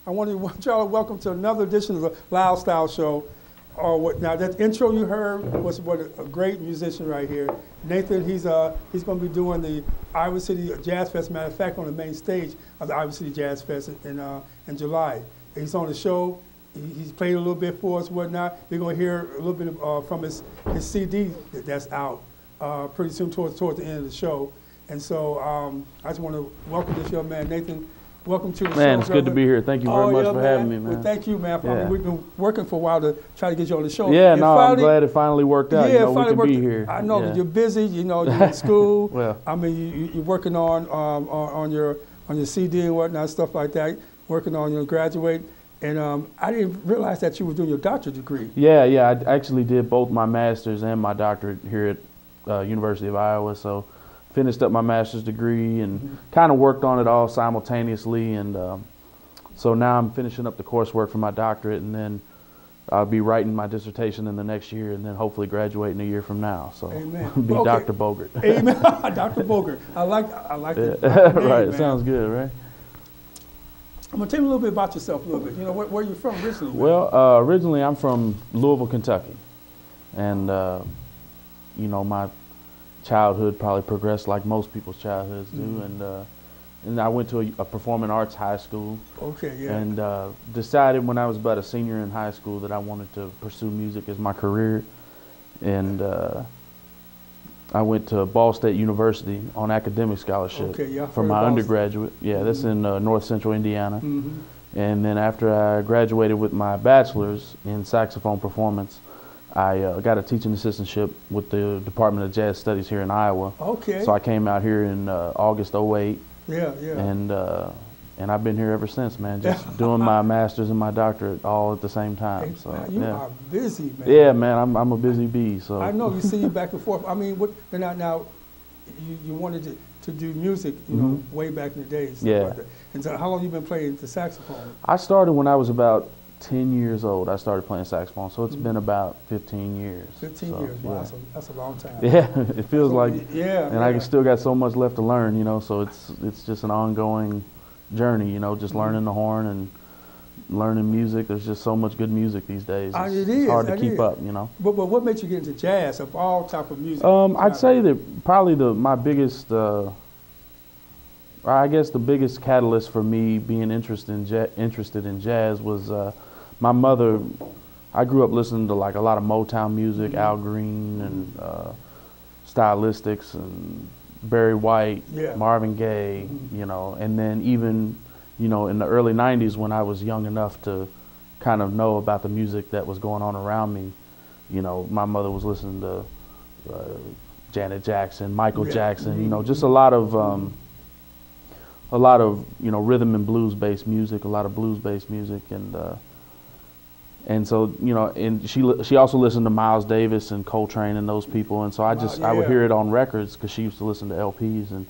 I want y'all to welcome to another edition of the Lyle Style Show. Now that intro you heard was what a great musician right here. Nathan, he's going to be doing the Iowa City Jazz Fest. Matter of fact, on the main stage of the Iowa City Jazz Fest in July. He's on the show. He's played a little bit for us, whatnot. We're going to hear a little bit from his CD that's out pretty soon towards the end of the show. And so I just want to welcome this young man, Nathan. Welcome to the show. Man, it's good to be here. Thank you very much for having me, man. Well, thank you, man. We've been working for a while to try to get you on the show. Yeah, I'm glad it finally worked out. Yeah, we can be here. I know that you're busy. You know, you're in school. Well, I mean, you're working on your CD and whatnot, stuff like that. Working on your graduate. And I didn't realize that you were doing your doctorate degree. Yeah. I actually did both my master's and my doctorate here at University of Iowa. So finished up my master's degree and kind of worked on it all simultaneously. And so now I'm finishing up the coursework for my doctorate, and then I'll be writing my dissertation in the next year, and then hopefully graduating a year from now. So be Dr. Bogert. Amen. Dr. Bogert. I like that. Right. It sounds good, right? I'm going to tell you a little bit about yourself a little bit. You know, where you're from originally? Well, originally I'm from Louisville, Kentucky. And, you know, my childhood probably progressed like most people's childhoods do. And I went to a performing arts high school. Okay, yeah. And decided when I was about a senior in high school that I wanted to pursue music as my career. And I went to Ball State University on academic scholarship for my undergraduate. Yeah, that's in north central Indiana. And then after I graduated with my bachelor's in saxophone performance, I got a teaching assistantship with the Department of Jazz Studies here in Iowa. Okay. So I came out here in August '08. Yeah. And I've been here ever since, man, just doing my master's and my doctorate all at the same time. Hey, so man, you are busy, man. Yeah, man, I'm a busy bee. So I know, you see you back and forth. I mean, now you wanted to do music, you know, way back in the days. Yeah. Like that. And so how long you been playing the saxophone? I started when I was about 10 years old. I started playing saxophone, so it's been about 15 years. 15 years, wow, that's a long time. Yeah, it feels like, and I still got so much left to learn, you know, so it's just an ongoing journey, you know, just learning the horn and learning music. There's just so much good music these days. It's hard to keep up, you know. But what made you get into jazz, of all type of music? I'd say that probably my biggest, I guess the biggest catalyst for me being interested in jazz was my mother. I grew up listening to like a lot of Motown music, Al Green and Stylistics and Barry White, Marvin Gaye, you know, and then even, you know, in the early 90s when I was young enough to kind of know about the music that was going on around me, you know, my mother was listening to Janet Jackson, Michael Jackson, you know, just a lot of, you know, rhythm and blues-based music, a lot of blues-based music, and so, you know, and she also listened to Miles Davis and Coltrane and those people, and so I would hear it on records because she used to listen to LPs, and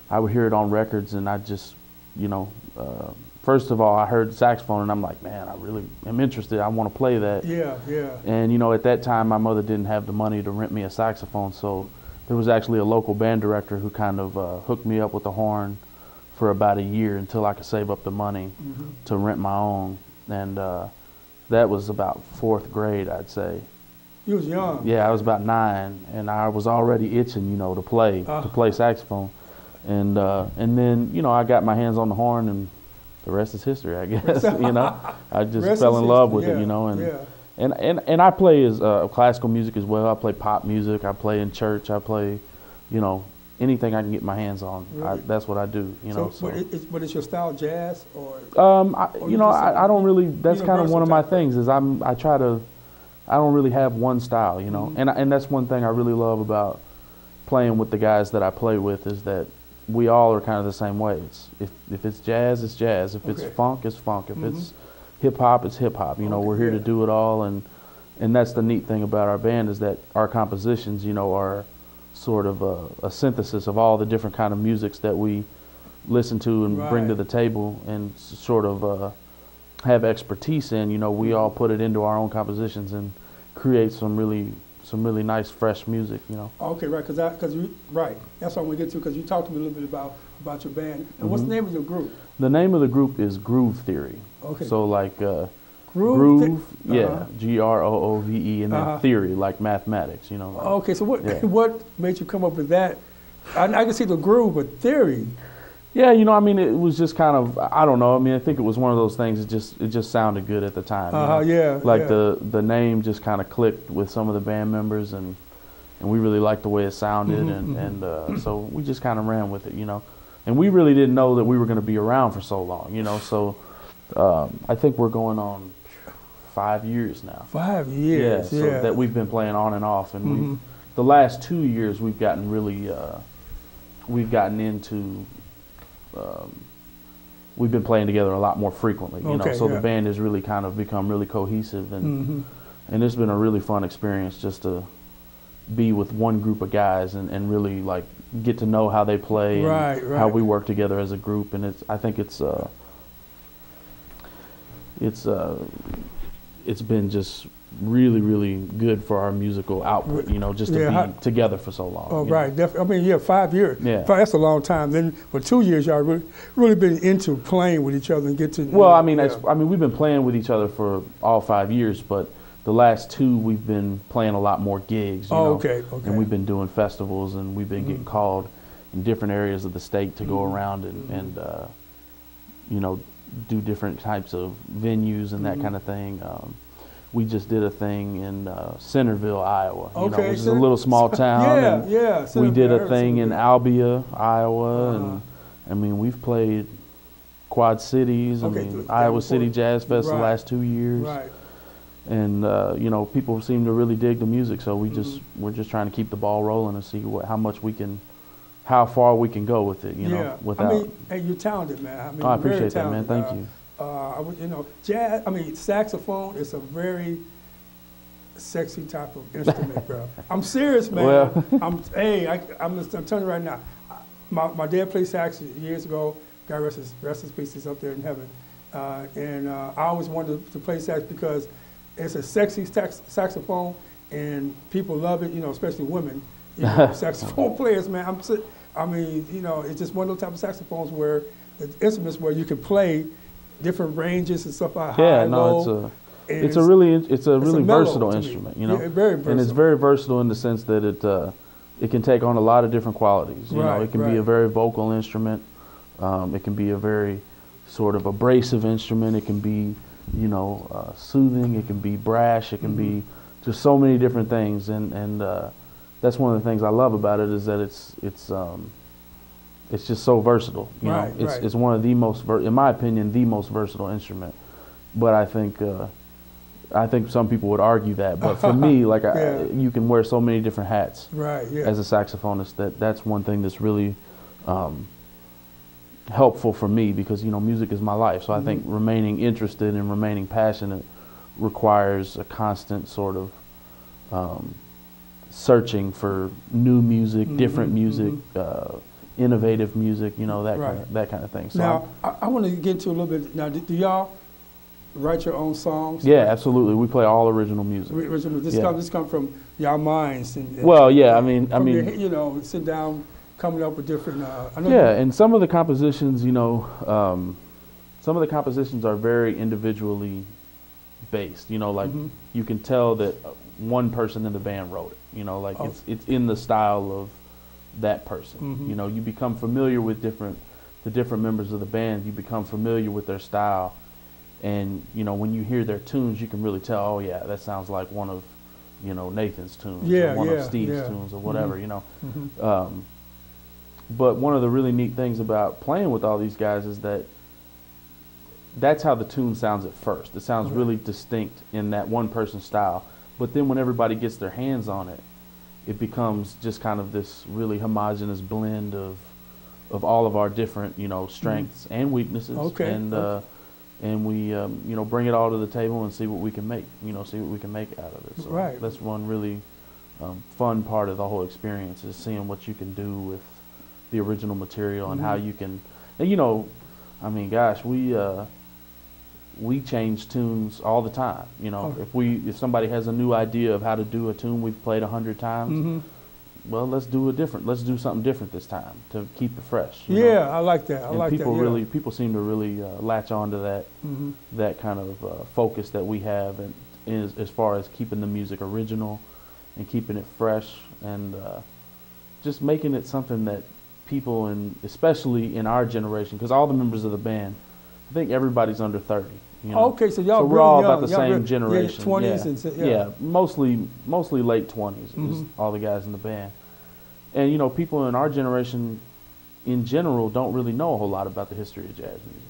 I would hear it on records, and I just, you know, first of all, I heard saxophone, and I'm like, man, I really am interested. I want to play that. Yeah. And you know, at that time, my mother didn't have the money to rent me a saxophone, so there was actually a local band director who kind of hooked me up with the horn for about a year until I could save up the money to rent my own, and that was about 4th grade, I'd say. You was young. Yeah, I was about 9, and I was already itching, you know, to play saxophone, and then, you know, I got my hands on the horn, and the rest is history, I guess. You know, I just fell in love with it, you know, and I play as classical music as well. I play pop music. I play in church. I play, you know, anything I can get my hands on. Really? That's what I do, you know. But is your style jazz or? You know, I don't really. That's kind of one of my things. Is I don't really have one style, you know, and that's one thing I really love about playing with the guys that I play with is that we all are kind of the same way. If it's jazz, it's jazz. If it's funk, it's funk. If it's hip hop, it's hip hop. You know, we're here to do it all, and that's the neat thing about our band is that our compositions, you know, are sort of a synthesis of all the different kind of musics that we listen to and bring to the table and sort of have expertise in. You know, we all put it into our own compositions and create some really really nice fresh music, you know. Okay, right, right, that's what I want to get to, because you talked to me a little bit about your band. And what's the name of your group? The name of the group is Groove Theory. Okay. So like Groove, yeah, Groove, and then theory, like mathematics, you know. Like, okay, so what made you come up with that? I can see the groove, but theory. Yeah, you know, I mean, it was just kind of, I don't know. I mean, I think it was one of those things. It just sounded good at the time. Yeah. Like the name just kind of clicked with some of the band members, and we really liked the way it sounded, and so we just kind of ran with it, you know. And we really didn't know that we were going to be around for so long, you know. So I think we're going on 5 years now. 5 years, yeah. So that we've been playing on and off, and the last 2 years we've gotten really, we've gotten into. We've been playing together a lot more frequently, you know. So the band has really kind of become really cohesive, and it's been a really fun experience just to be with one group of guys and really like get to know how they play and how we work together as a group. And I think it's been just really, really good for our musical output, you know, just to be together for so long. Oh, right. I mean, 5 years. Yeah. That's a long time. Then for 2 years, y'all really been into playing with each other and get to. Well, I mean, we've been playing with each other for all 5 years, but the last 2 we've been playing a lot more gigs. You know? Okay. And we've been doing festivals, and we've been getting called in different areas of the state to go around and you know, do different types of venues and that kind of thing. We just did a thing in Centerville, Iowa, you know, which is a little small town. We did a thing in Albia, Iowa, and I mean, we've played Quad Cities. I mean, Iowa City Jazz Fest the last 2 years. And you know, people seem to really dig the music, so we're just trying to keep the ball rolling and see how far we can go with it. You know, without. I mean, hey, you're talented, man. I mean, I appreciate that, man. Thank you. You know, jazz. I mean, saxophone is a very sexy type of instrument, bro. I'm serious, man. Well, I'm telling you right now. My dad played sax years ago. God rest his peace, he's up there in heaven. And I always wanted to play sax because it's a sexy saxophone, and people love it. You know, especially women. You know, saxophone players, man. I mean, you know, it's just one of those type of saxophones where the instruments where you can play different ranges and stuff like high, low. It's a really versatile instrument, you know. Yeah, very versatile. And it's very versatile in the sense that it can take on a lot of different qualities. You know, it can be a very vocal instrument. It can be a very sort of abrasive instrument. It can be, you know, soothing. It can be brash. It can be just so many different things. And that's one of the things I love about it, is that it's just so versatile. You know, it's one of the most, in my opinion, the most versatile instrument. But I think some people would argue that. But for me, like you can wear so many different hats as a saxophonist. That's one thing that's really helpful for me, because, you know, music is my life. So I think remaining interested and remaining passionate requires a constant sort of searching for new music, different music, innovative music, you know, that kind of thing. So now, I want to get into a little bit. Now, do y'all write your own songs? Yeah, absolutely. We play all original music. This come from y'all minds. Well, yeah, I mean, you know, sit down, coming up with different. And some of the compositions, you know, some of the compositions are very individually based. You know, like you can tell that one person in the band wrote it. You know, like it's in the style of that person. You know, you become familiar with the different members of the band. You become familiar with their style, and you know, when you hear their tunes, you can really tell. Oh yeah, that sounds like one of, you know, Nathan's tunes, or one of Steve's tunes, or whatever. You know, but one of the really neat things about playing with all these guys is that that's how the tune sounds at first. It sounds really distinct in that one person's style. But then when everybody gets their hands on it, it becomes just kind of this really homogeneous blend of all of our different, you know, strengths and weaknesses. And we, you know, bring it all to the table and see what we can make. You know, see what we can make out of it. So that's one really fun part of the whole experience, is seeing what you can do with the original material and how you can, and, you know, I mean, gosh, we change tunes all the time. You know, if somebody has a new idea of how to do a tune we've played 100 times, well, let's do something different this time to keep it fresh. You know? I like that. I like that. People seem to really latch on to that that kind of focus that we have, and as far as keeping the music original and keeping it fresh, and just making it something that people, and especially in our generation, because all the members of the band, I think everybody's under 30. You know? Okay, so y'all we're really all young. about the same generation. Yeah, 20s and yeah, mostly late 20s is all the guys in the band. And you know, people in our generation, in general, don't really know a whole lot about the history of jazz music,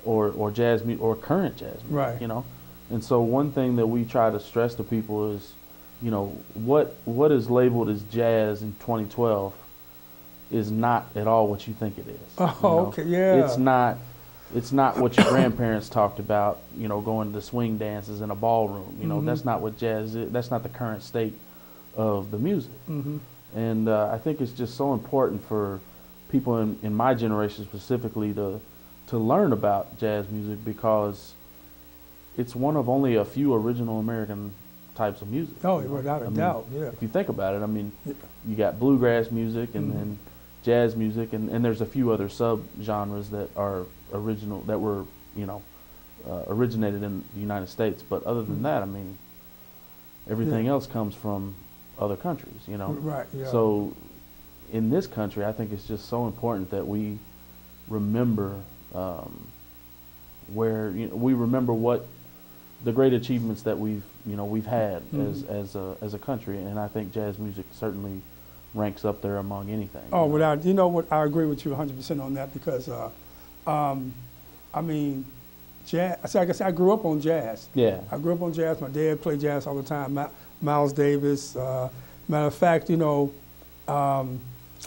or jazz music, or current jazz music. Right. You know, and so one thing that we try to stress to people is, you know, what is labeled as jazz in 2012 is not at all what you think it is. Oh, you know? okay, yeah. It's not what your grandparents talked about, you know, going to swing dances in a ballroom. You know, that's not what jazz is. That's not the current state of the music. And I think it's just so important for people in my generation specifically to learn about jazz music, because it's one of only a few original American types of music. Oh, without a doubt, yeah. If you think about it, I mean, you got bluegrass music and then jazz music, and there's a few other sub-genres that are original, that were, you know, originated in the United States. But other than that, I mean, everything else comes from other countries, you know. Right, yeah. So in this country, I think it's just so important that we remember we remember what the great achievements that we've had as a country, and I think jazz music certainly ranks up there among anything. Oh, without, you know what, I agree with you 100% on that, because I mean, jazz. So like I said, I grew up on jazz. Yeah. I grew up on jazz. My dad played jazz all the time. Miles Davis. Matter of fact, you know,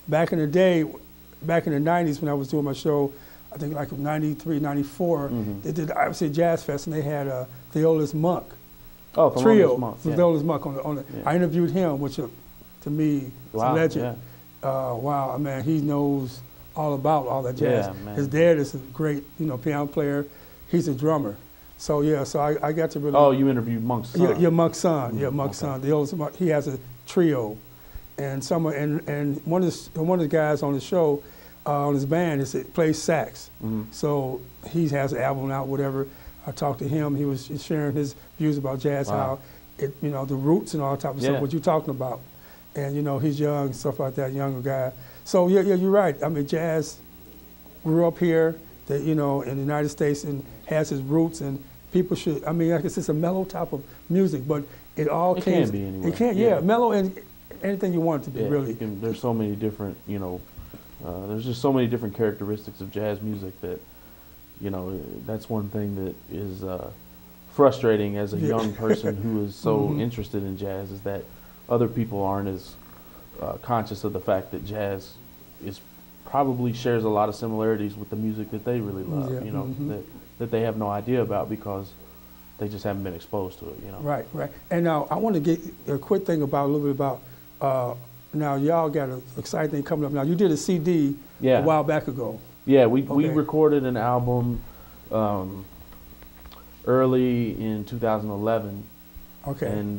back in the day, back in the 90s when I was doing my show, I think like 93, 94, they did obviously Jazz Fest, and they had Theolis Monk. Oh, trio. Monk. Theolis Monk on the I interviewed him, which to me is a legend. Yeah. Wow, man, he knows all about all that jazz. Yeah, man. His dad is a great, you know, piano player. He's a drummer. So yeah, so I got to really. Oh, you interviewed Monk's son. Yeah, Monk's son. Yeah, Monk's son. Theolis Monk. He has a trio, and one of the guys on the show, on his band, plays sax. So he has an album out, whatever. I talked to him. He was sharing his views about jazz, how it, you know, the roots and all that type of stuff. What you're talking about, and you know, he's young, stuff like that, younger guy. So yeah, you're right. I mean, jazz grew up here, that, you know, in the United States, and has its roots, and people should. I mean, like it's a mellow type of music, but it can be anyway. It can, mellow, and anything you want it to be, really. There's so many different, you know, there's just so many different characteristics of jazz music that, you know, that's one thing that is frustrating as a young person who is so interested in jazz, is that other people aren't as conscious of the fact that jazz probably shares a lot of similarities with the music that they really love, you know, that they have no idea about because they just haven't been exposed to it, you know. Right, right. And now I want to get a quick thing about, a little bit about, now y'all got an exciting thing coming up. Now you did a CD a while back ago. Yeah, we recorded an album early in 2011. Okay. And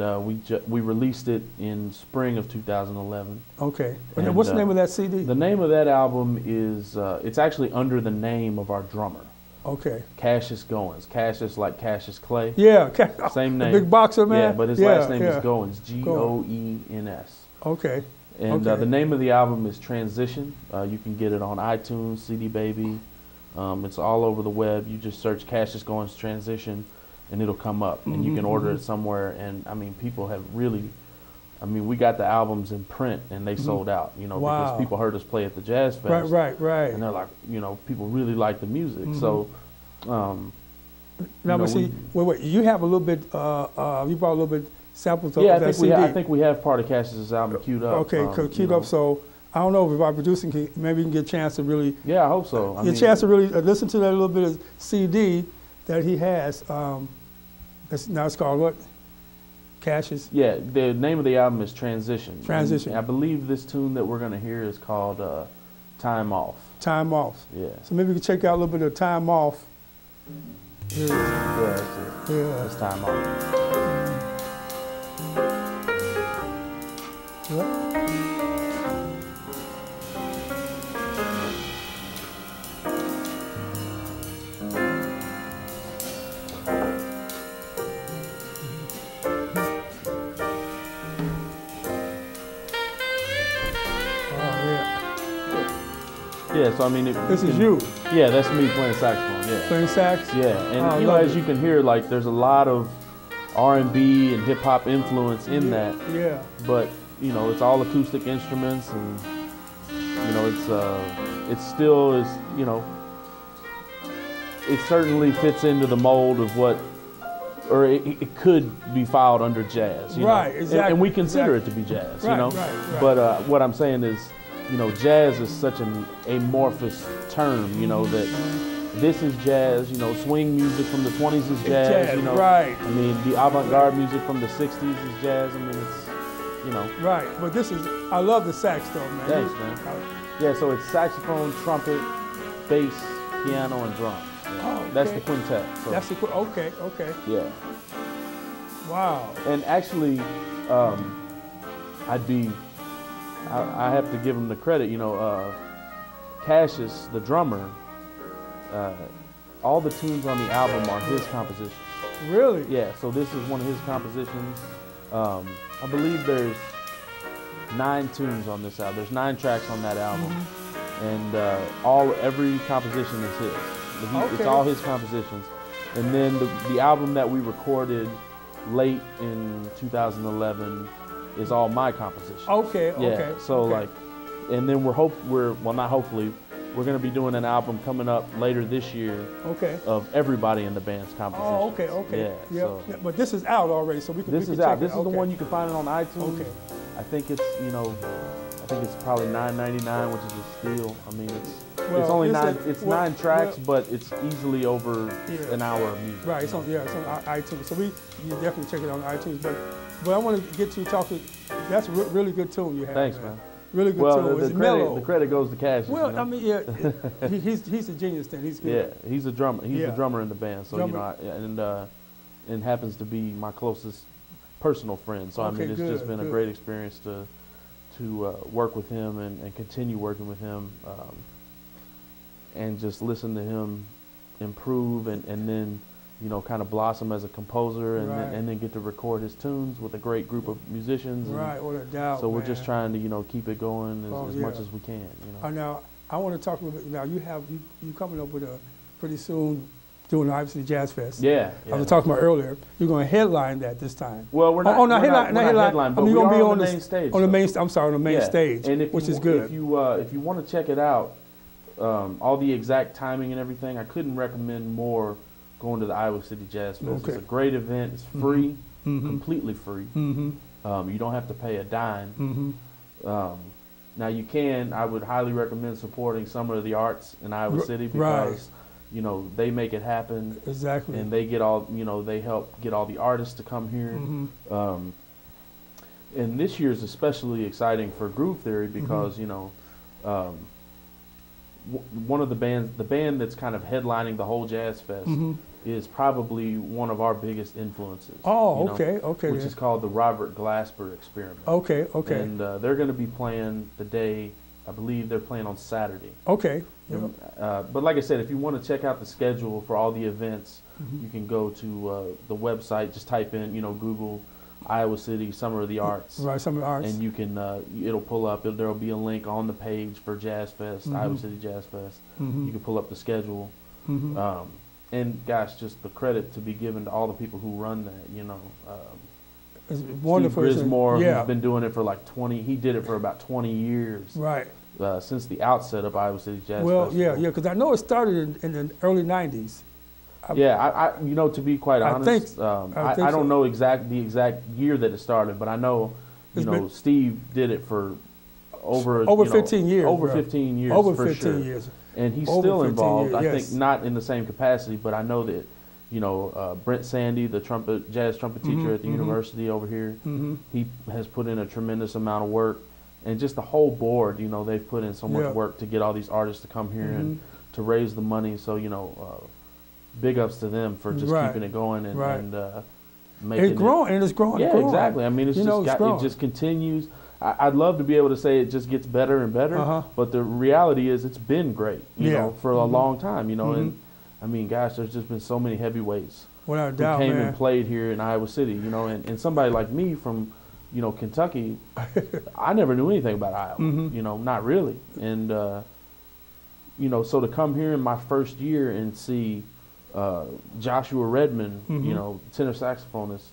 we released it in spring of 2011. Okay. And what's the name of that CD? The name of that album is, it's actually under the name of our drummer. Okay. Cassius Goins. Cassius like Cassius Clay. Yeah. Same name. The big boxer, man. Yeah, but his last name is Goins. Goens. Okay. And the name of the album is Transition. You can get it on iTunes, CD Baby. It's all over the web. You just search Cassius Goins Transition, and it'll come up. And you can order it somewhere. And, I mean, people have really, I mean, we got the albums in print, and they sold out, you know, because people heard us play at the Jazz Fest. Right. And they're like, you know, people really like the music. So, now, wait, you have a little bit, you brought a little bit samples of that CD. I think we have part of Cassius's album queued up. Okay, queued up. So I don't know if our producing maybe you can get a chance to really. Yeah, I hope so. Get a chance to really listen to that little bit of CD that he has. Now it's called what? Cassius. Yeah, the name of the album is Transition. Transition. And I believe this tune that we're going to hear is called Time Off. Time Off. Yeah. So maybe we can check out a little bit of Time Off. Here it is. Yeah, that's it. Yeah. It's time off. Yep. Yeah, so I mean, this is you. Yeah, that's me playing saxophone. Yeah, playing sax. Yeah, and you know, as you can hear, like there's a lot of R&B and hip hop influence in that. Yeah. But you know, it's all acoustic instruments, and you know, it still is. You know, it certainly fits into the mold of what, or it could be filed under jazz. You right. know? Exactly. And we consider it to be jazz. Right, you know. Right. But what I'm saying is, you know, jazz is such an amorphous term, you know, that this is jazz, you know, swing music from the 20s is jazz, you know. Right. I mean, the avant-garde music from the 60s is jazz. I mean, it's, you know. Right, but this is, I love the sax though, man. Thanks, man. Yeah, so it's saxophone, trumpet, bass, piano, and drums. Yeah. Oh, okay. That's the quintet. So. That's the okay. Yeah. Wow. And actually, I have to give him the credit, you know, Cassius, the drummer, all the tunes on the album are his compositions. Really? Yeah, so this is one of his compositions. I believe there's 9 tunes on this album. There's 9 tracks on that album. And every composition is his. It's all his compositions. And then the album that we recorded late in 2011 is all my compositions. Okay. Yeah. So like, and then we're not hopefully, we're going to be doing an album coming up later this year. Okay. Of everybody in the band's compositions. Oh, okay. Yeah. So. But this is out already, so we can. This is out. This is the one you can find it on iTunes. Okay. I think it's it's probably $9.99, which is a steal. I mean, it's only 9 tracks, but it's easily over an hour of music. Right. It's on iTunes. So you definitely check it out on iTunes. But I want to get you talking. That's a really good tune you have. Thanks, man. Really good tune. It's mellow. The credit goes to Cassius. Well, you know? I mean, yeah, he's a genius. Then he's good. Yeah, he's a drummer. He's the drummer in the band. So you know, and happens to be my closest personal friend. So I mean, it's just been a great experience to work with him and continue working with him, and just listen to him improve and then, you know, kind of blossom as a composer and then get to record his tunes with a great group of musicians. Right, without a doubt. So we're just trying to, you know, keep it going as much as we can. You know. Now, I want to talk a little bit. Now, you coming up with pretty soon doing the Ivy City Jazz Fest. Yeah. I was talking about earlier. You're going to headline that this time. Well, we're not. Not headline. But you're going to be on the main stage. On the main. I'm sorry, on the main stage, and which is good. If you want to check it out, all the exact timing and everything, I couldn't recommend more going to the Iowa City Jazz Fest. Okay. It's a great event. It's free, completely free. You don't have to pay a dime. Now I would highly recommend supporting Summer of the Arts in Iowa City because you know, they make it happen. Exactly. And they get they help get all the artists to come here. And this year is especially exciting for Groove Theory because, you know, one of the band that's kind of headlining the whole Jazz Fest is probably one of our biggest influences. Oh, okay. Which is called the Robert Glasper Experiment. Okay. And they're going to be playing the day, I believe they're playing on Saturday. Okay. And, but like I said, if you want to check out the schedule for all the events, you can go to the website, just type in, you know, Google Iowa City Summer of the Arts. Right, Summer of the Arts. And you can, it'll pull up, there'll be a link on the page for Jazz Fest, Iowa City Jazz Fest. You can pull up the schedule. And gosh, just the credit to be given to all the people who run that, you know. It's wonderful. Steve Grismore, who's been doing it for like he did it for about 20 years. Right. Since the outset of Iowa City Jazz Festival. Festival. Yeah, because I know it started in the early 90s. I you know, to be quite honest, I don't know the exact year that it started, but I know, you know, Steve did it for over 15 years. Over 15 years. Over for 15 sure. years. And he's still involved. I think not in the same capacity, but I know that, you know, Brent Sandy, the jazz trumpet teacher at the university over here, he has put in a tremendous amount of work. And just the whole board, you know, they've put in so much work to get all these artists to come here and to raise the money. So, you know, big ups to them for just keeping it going and making it's growing, and it's growing. Yeah, growing. Exactly. I mean, it's it just continues. I'd love to be able to say it just gets better and better, but the reality is it's been great, you know, for a long time, you know, and I mean, gosh, there's just been so many heavyweights without a who doubt, came and played here in Iowa City, you know, and somebody like me from, you know, Kentucky, I never knew anything about Iowa, you know, not really, and you know, so to come here in my first year and see Joshua Redmond, you know, tenor saxophonist,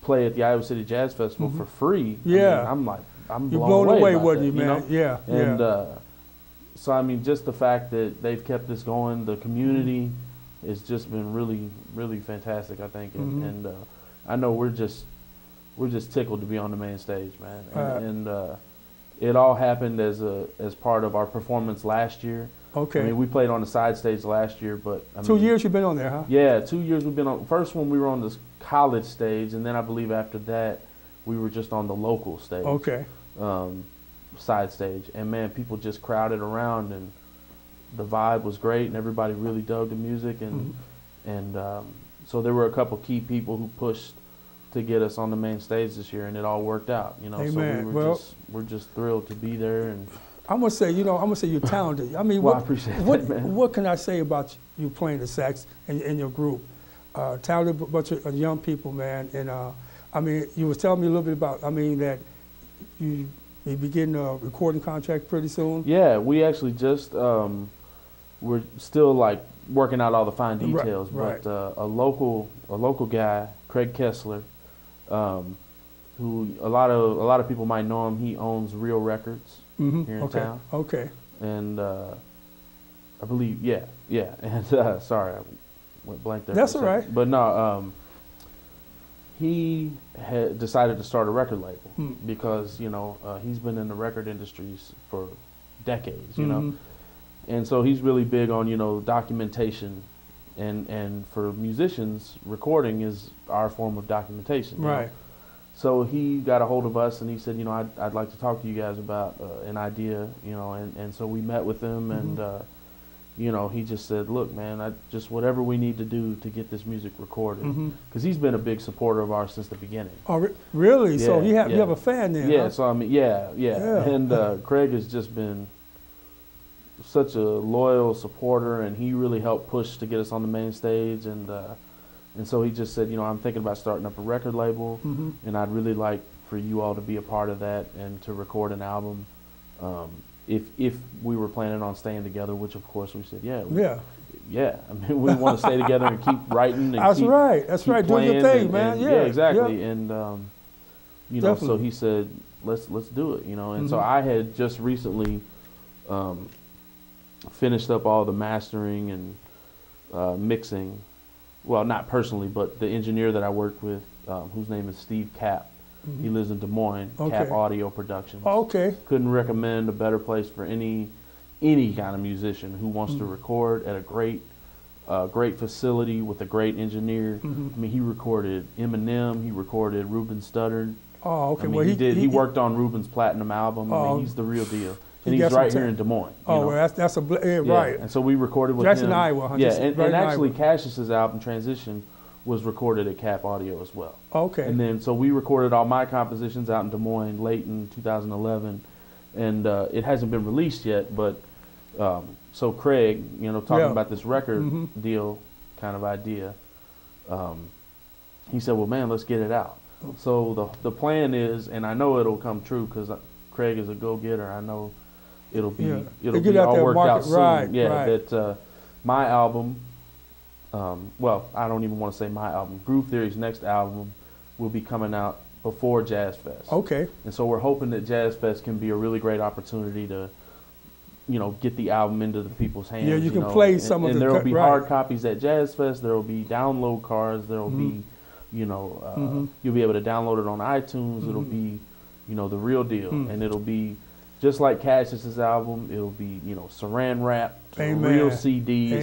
play at the Iowa City Jazz Festival for free. Yeah, I mean, I'm you're blown away with that, you, man. know? Yeah, and so I mean, just the fact that they've kept this going, the community, it's just been really, really fantastic, I think, and I know we're just tickled to be on the main stage, man, and it all happened as part of our performance last year. Okay. I mean, we played on the side stage last year, but I mean, 2 years you've been on there, huh? Yeah, 2 years we've been on. First one we were on this college stage, and then I believe after that we were just on the local stage. Okay. Side stage, and man, people just crowded around, and the vibe was great, and everybody really dug the music, and so there were a couple key people who pushed to get us on the main stage this year, and it all worked out, you know. Amen. So we're just thrilled to be there, and I'm gonna say, you know, you're talented. I mean, well, I appreciate that, man. What can I say about you playing the sax in your group? Talented bunch of young people, man. And I mean, you was telling me a little bit about, I mean, that you begin a recording contract pretty soon. Yeah, we actually just we're still like working out all the fine details, but a local guy, Craig Kessler, who a lot of people might know him. He owns Real Records here in town. Okay. And I believe, yeah. And sorry, I went blank there. That's all right. But no, he had decided to start a record label because, you know, he's been in the record industries for decades, you know. And so he's really big on, you know, documentation, and for musicians, recording is our form of documentation. Right. Know? So he got a hold of us and he said, you know, I'd like to talk to you guys about an idea, you know, and so we met with him and, you know, he just said, look, man, just whatever we need to do to get this music recorded. Because he's been a big supporter of ours since the beginning. Oh, really? Yeah, so you have a fan there, Yeah, huh? so I mean, yeah. And Craig has just been such a loyal supporter, and he really helped push to get us on the main stage, and so he just said, you know, I'm thinking about starting up a record label, and I'd really like for you all to be a part of that and to record an album. If we were planning on staying together, which of course we said, yeah. I mean, we want to stay together and keep writing. And That's right. Do your thing, man. Yeah, exactly. Yeah. And you know, so he said, let's do it. You know, and so I had just recently finished up all the mastering and mixing. Well, not personally, but the engineer that I worked with, whose name is Steve Kapp. He lives in Des Moines, Kapp Audio Productions. Couldn't recommend a better place for any kind of musician who wants to record at a great facility with a great engineer. I mean, he recorded Eminem, he recorded Ruben Studdard. I mean, well, he worked on Ruben's platinum album. I mean, he's the real deal. And he's right here in Des Moines. Well, that's right. And so we recorded with him. That's in Iowa. Huh? Yeah, and actually Cassius's album Transition was recorded at Kapp Audio as well. Okay. And then so we recorded all my compositions out in Des Moines late in 2011, and it hasn't been released yet. But so Craig, you know, talking about this record deal kind of idea, he said, "Well, man, let's get it out." So the plan is, and I know it'll come true because Craig is a go-getter. I know it'll be all worked out soon. That my album. Well, I don't even want to say my album. Groove Theory's next album will be coming out before Jazz Fest. Okay. And so we're hoping that Jazz Fest can be a really great opportunity to, you know, get the album into the people's hands. Yeah, you can play some of the. And there will be hard copies at Jazz Fest. There will be download cards. There will be, you know, you'll be able to download it on iTunes. It'll be, you know, the real deal, and it'll be just like Cassius's album. It'll be, you know, saran wrap, real CD.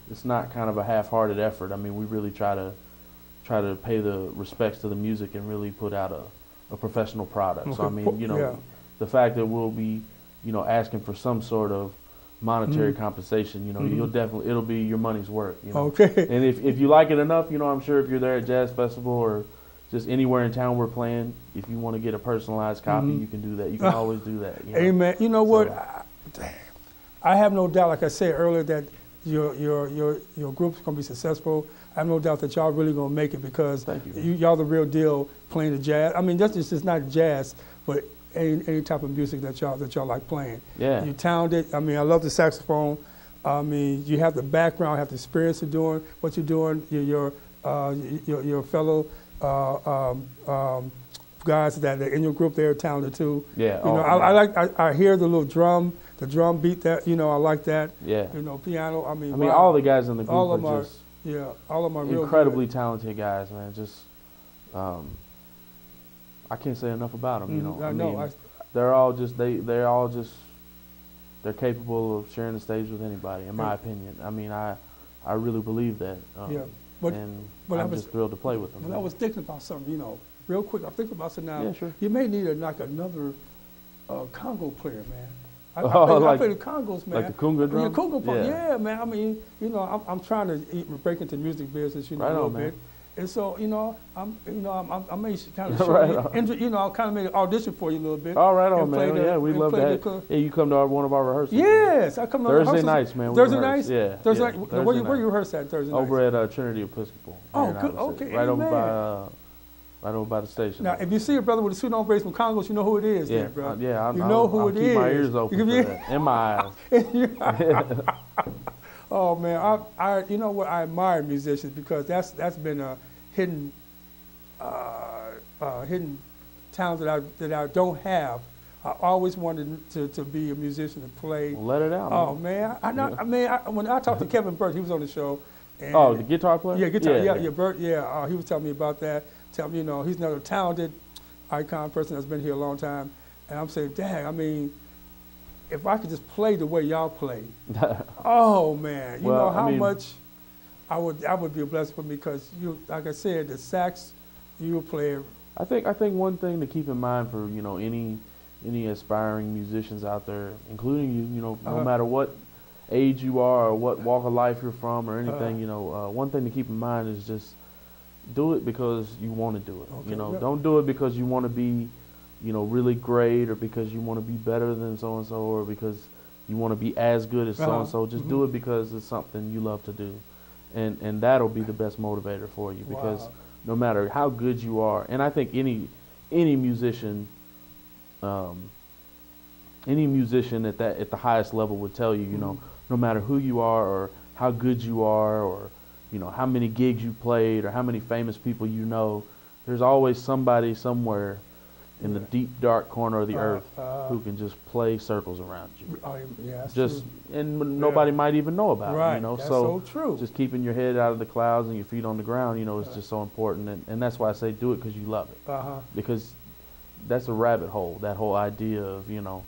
It's not kind of a half-hearted effort. I mean, we really try to pay the respects to the music and really put out a professional product. So I mean, you know, the fact that we'll be, you know, asking for some sort of monetary compensation, you know, you'll definitely, it'll be your money's worth, you know. Okay. And if you like it enough, you know, I'm sure if you're there at Jazz Festival or just anywhere in town we're playing, if you want to get a personalized copy, you can do that. You can always do that. You know? Amen. You know what? I have no doubt, like I said earlier, that your group's gonna be successful. I have no doubt that y'all really gonna make it because y'all the real deal playing the jazz. I mean, that's just not jazz, but any type of music that y'all like playing. Yeah. You're talented. I mean, I love the saxophone. I mean, you have the background, have the experience of doing what you're doing. Your fellow guys that are in your group, they're talented too. Yeah. You know, I hear the little drum beat that. You know, I like that. Yeah. You know, piano. I mean, wow. All the guys in the group all are just all of them are real incredibly talented guys, man. Just I can't say enough about them. You know, I mean, they're all just they're capable of sharing the stage with anybody, in my opinion. I mean, I really believe that. But I'm just thrilled to play with them. But I was thinking about something, you know, real quick. I'm thinking about something now. Yeah, sure. You may need another Congo player, man. I play the Congos, man. Like the Kunga drum? Yeah, Congo player. Yeah, man. I mean, you know, I'm trying to break into music business, you know, a little bit. And so, you know, I may kind of show you, you know, I kind of made an audition for you a little bit. All right, on, man. Yeah, we love that. Yeah, you come to one of our rehearsals. Yes, I come to Thursday nights, man. Thursday nights? Yeah. Thursday night. Where you rehearse at Thursday nights? Over at Trinity Episcopal. Oh, good. Okay. Right over by the station. Now, if you see a brother with a suit on bass from Congos, you know who it is, yeah, then, bro. Yeah, you know who it is. Keep my ears open for that. And my eyes. Oh man, I you know what? I admire musicians because that's been a hidden talent that I don't have. I always wanted to be a musician and play. Well, let it out. Oh man, when I talked to Kevin Burt, he was on the show. And the guitar player? Yeah, guitar. Yeah, Burt. Yeah, he was telling me about that. Telling me, you know, he's another talented icon person that's been here a long time. And I'm saying, dang, I mean, if I could just play the way y'all play, oh man, you know how much I would be a blessing for me because you, like I said, the sax, you a player. I think one thing to keep in mind for, you know, any aspiring musicians out there, including you know, no matter what age you are or what walk of life you're from or anything, you know, one thing to keep in mind is just do it because you want to do it. Okay, you know, don't do it because you want to be, you know, really great or because you want to be better than so and so or because you want to be as good as so and so. Just do it because it's something you love to do, and that'll be the best motivator for you because no matter how good you are, and I think any musician at the highest level would tell you, you know, no matter who you are or how good you are or you know, how many gigs you played or how many famous people you know, there's always somebody somewhere in the deep, dark corner of the earth who can just play circles around you. Yeah, just true. And nobody might even know about it, you know. That's so true. Just keeping your head out of the clouds and your feet on the ground, you know, is just so important. And that's why I say do it because you love it. Because that's a rabbit hole, that whole idea of, you know,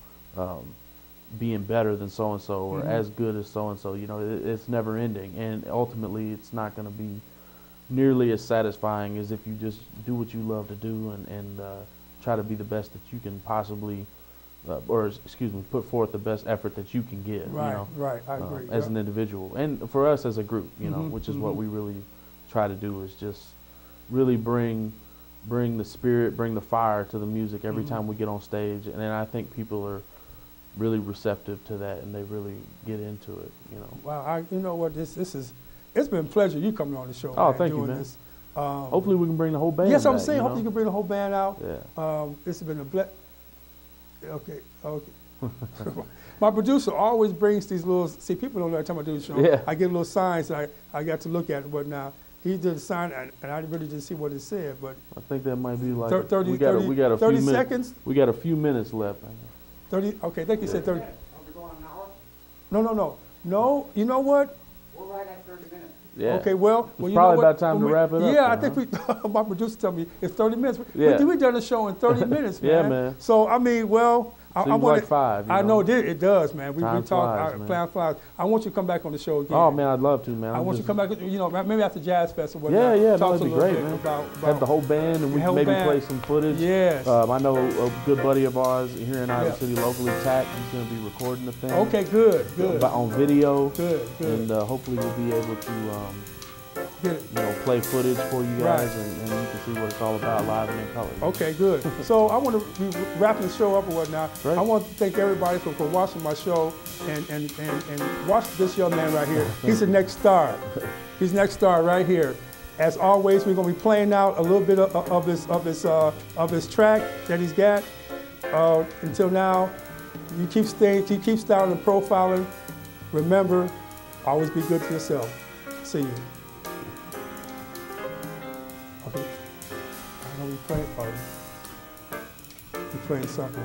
being better than so-and-so or as good as so-and-so, you know, it's never ending. And ultimately, it's not going to be nearly as satisfying as if you just do what you love to do and try to be the best that you can possibly, put forth the best effort that you can give, you know, I agree. As an individual. And for us as a group, you know, which is what we really try to do is just really bring the spirit, bring the fire to the music every time we get on stage. And I think people are really receptive to that, and they really get into it, you know. Wow, you know what, it's been a pleasure you coming on the show. Oh, thank you, man. This. Hopefully we can bring the whole band. Yes, I'm back, saying, you know? hopefully you can bring the whole band out. Yeah. This has been a Okay. My producer always brings these little, see, people don't know every time I do the show, I get little signs that I got to look at, but now, he did a sign, and I really didn't see what it said, but. I think that might be like 30 we got a 30 few seconds? We got a few minutes left. 30, okay, I think you said 30. Are we going an hour? No, you know what? We're right at 30 minutes. Yeah. Okay, well, it's you probably know what? about time to wrap it up. Yeah, I think my producer told me it's 30 minutes. Yeah. We done a show in 30 minutes, man. Yeah, man. So, I mean, well, Seems like 5. I know it does, man. We Time talked, flies, Plan Flies. I want you to come back on the show again. Oh, man, I'd love to, man. I want you to come back, you know, maybe after Jazz Fest or whatnot. Yeah, talk that'd be great, man. About have the whole band, and we can maybe play some footage. Yes. I know a good buddy of ours here in Iowa City, locally, Tack, he's going to be recording the thing. Okay, good. On video. Good. And hopefully we'll be able to, play footage for you guys, and you can see what it's all about live and in color. Okay, good. So I want to be wrapping the show up or whatnot. Right. I want to thank everybody for watching my show and watch this young man right here. He's the next star. He's the next star right here. As always, we're going to be playing out a little bit of his track that he's got. Until now, you keep styling and profiling. Remember, always be good to yourself. See you. Okay. I know we're playing something.